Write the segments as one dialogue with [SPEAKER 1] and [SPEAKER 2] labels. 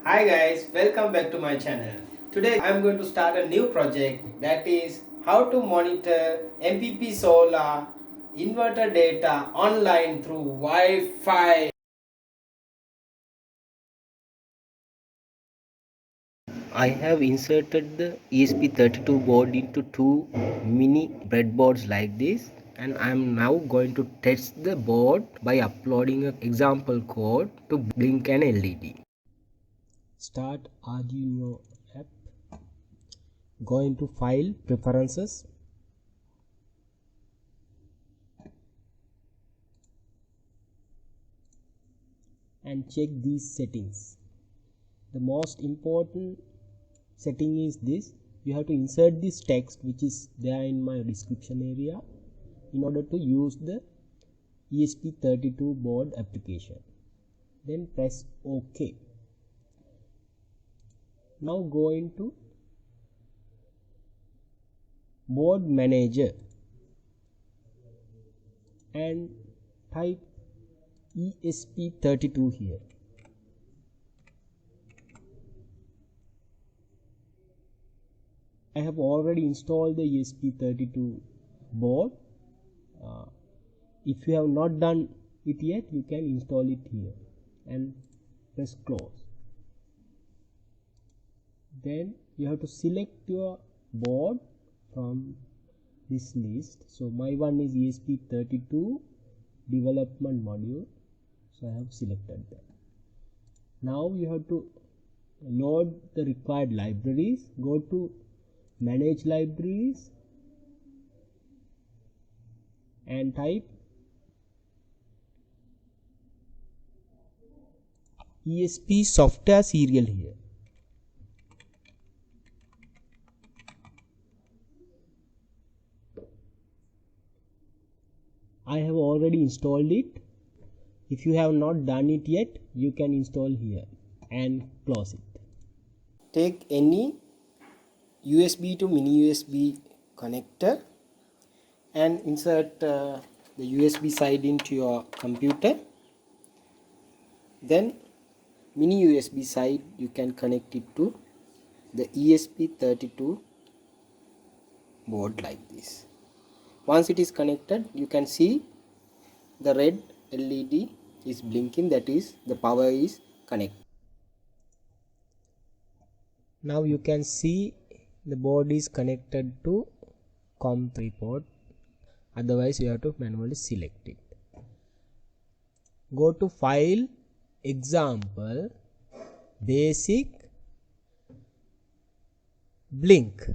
[SPEAKER 1] Hi guys, welcome back to my channel. Today I am going to start a new project, that is how to monitor MPP solar inverter data online through Wi-Fi. I have inserted the ESP32 board into two mini breadboards like this, and I am now going to test the board by uploading an example code to blink an LED. Start Arduino app. Go into File, Preferences, and check these settings. The most important setting is this: you have to insert this text which is there in my description area in order to use the ESP32 board application. Then press OK. Now go into Board Manager and type ESP32 here. I have already installed the ESP32 board. If you have not done it yet, you can install it here and press close. Then you have to select your board from this list. So my one is ESP32 development module, so I have selected that. Now you have to load the required libraries. Go to Manage Libraries and type ESP software serial here. I have already installed it. If you have not done it yet, you can install here and close it. Take any USB to mini USB connector and insert the USB side into your computer. Then mini USB side you can connect it to the ESP32 board like this. Once it is connected, you can see the red LED is blinking, that is the power is connected. Now you can see the board is connected to COM3 port, otherwise you have to manually select it. Go to File, Example, Basic, Blink,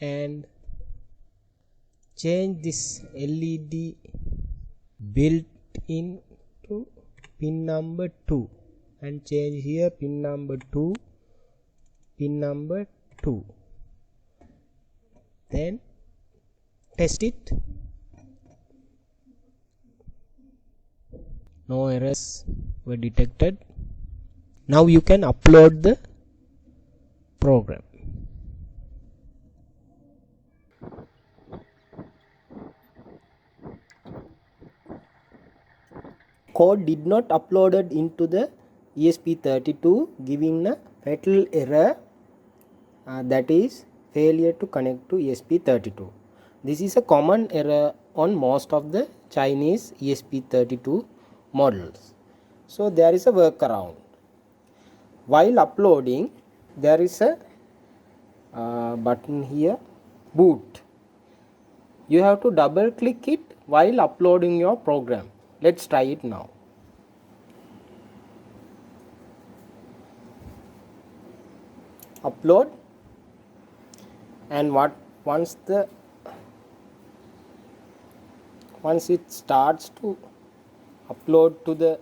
[SPEAKER 1] and change this LED built in to pin number 2 and change here pin number 2, pin number 2. Then test it. No errors were detected. Now you can upload the program. Code did not uploaded into the ESP32, giving a fatal error, that is failure to connect to ESP32. This is a common error on most of the Chinese ESP32 models. So there is a workaround. While uploading, there is a button here, boot. You have to double click it while uploading your program. Let's try it now. Upload, and once it starts to upload to the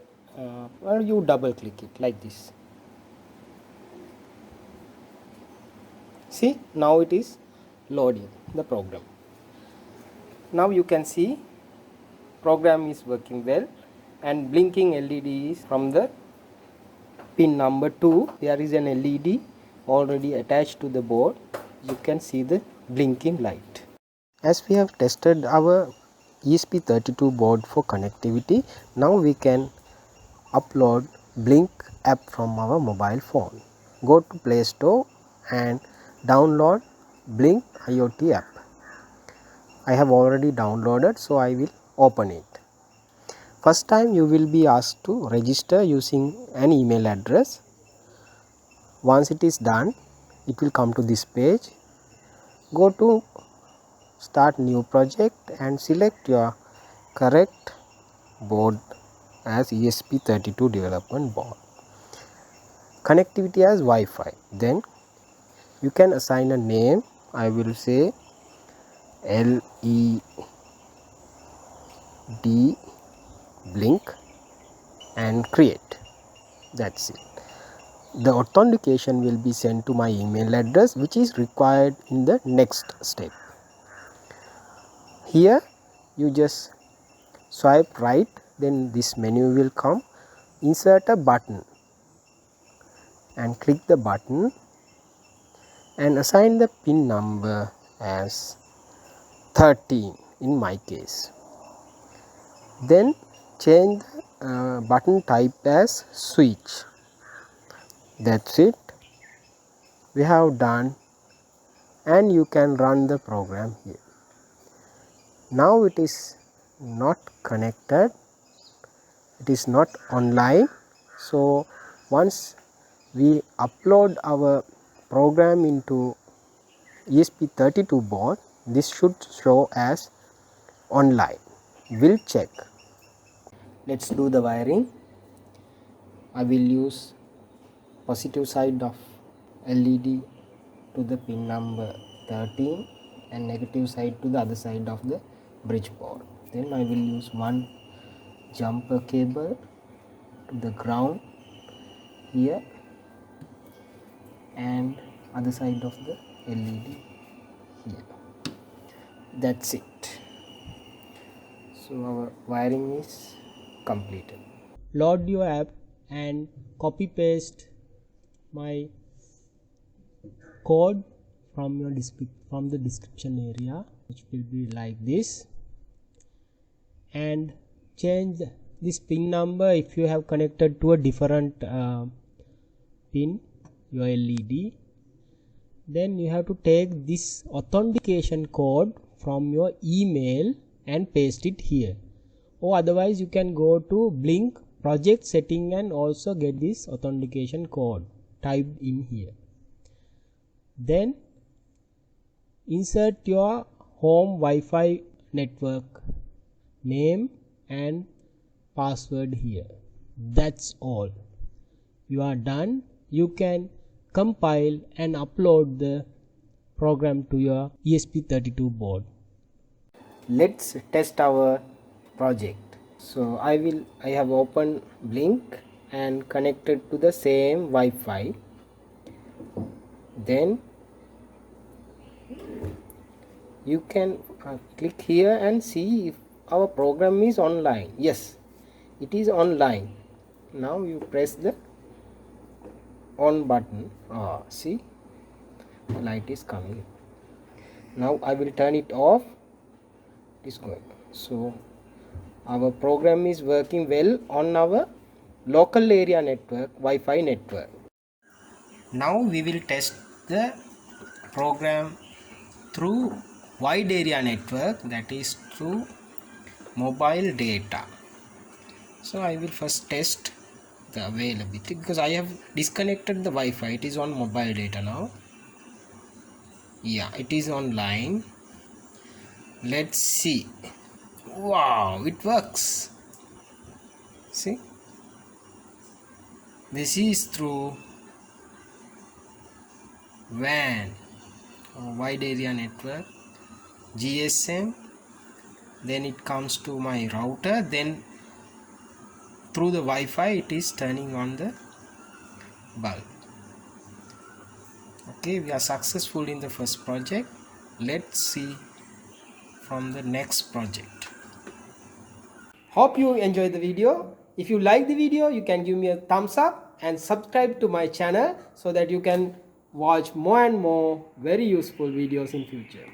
[SPEAKER 1] you double click it like this. See, now it is loading the program. Now you can see program is working well, and blinking LED is from the pin number 2. There is an LED already attached to the board. You can see the blinking light. As we have tested our ESP32 board for connectivity, now we can upload Blink app from our mobile phone. Go to Play Store and download Blink IoT app. I have already downloaded, so I will open it. First time you will be asked to register using an email address. Once it is done, it will come to this page. Go to start new project and select your correct board as ESP32 development board. Connectivity as Wi-Fi. Then you can assign a name. I will say LED Blink and create. That's it. The authentication will be sent to my email address, which is required in the next step. Here you just swipe right, then this menu will come. Insert a button and click the button and assign the pin number as 13 in my case. Then change the button type as switch. That's it. We have done, and you can run the program here. Now it is not connected, it is not online. So once we upload our program into ESP32 board, this should show as online. We'll check. Let's do the wiring. I will use positive side of LED to the pin number 13 and negative side to the other side of the bridge board. Then I will use one jumper cable to the ground here and other side of the LED here. That's it. So our wiring is completed. Load your app and copy paste my code from the description area, which will be like this, and change this pin number if you have connected to a different pin, your LED. Then you have to take this authentication code from your email and paste it here, or otherwise you can go to Blink project setting and also get this authentication code typed in here. Then insert your home Wi-Fi network name and password here. That's all. You are done. You can compile and upload the program to your ESP32 board. Let's test our project. So I have opened Blink and connected to the same Wi-Fi. Then you can click here and see if our program is online. Yes, it is online. Now you press the on button. See, the light is coming. Now I will turn it off. It is going. So our program is working well on our local area network, Wi-Fi network. Now we will test the program through wide area network, that is through mobile data. So I will first test the availability because I have disconnected the Wi-Fi. It is on mobile data now. Yeah, it is online. Let's see. Wow, it works. See, this is through WAN or wide area network, GSM. Then it comes to my router. Then through the Wi-Fi it is turning on the bulb. Okay, we are successful in the first project. Let's see from the next project. Hope you enjoyed the video. If you like the video, you can give me a thumbs up and subscribe to my channel so that you can watch more and more very useful videos in future.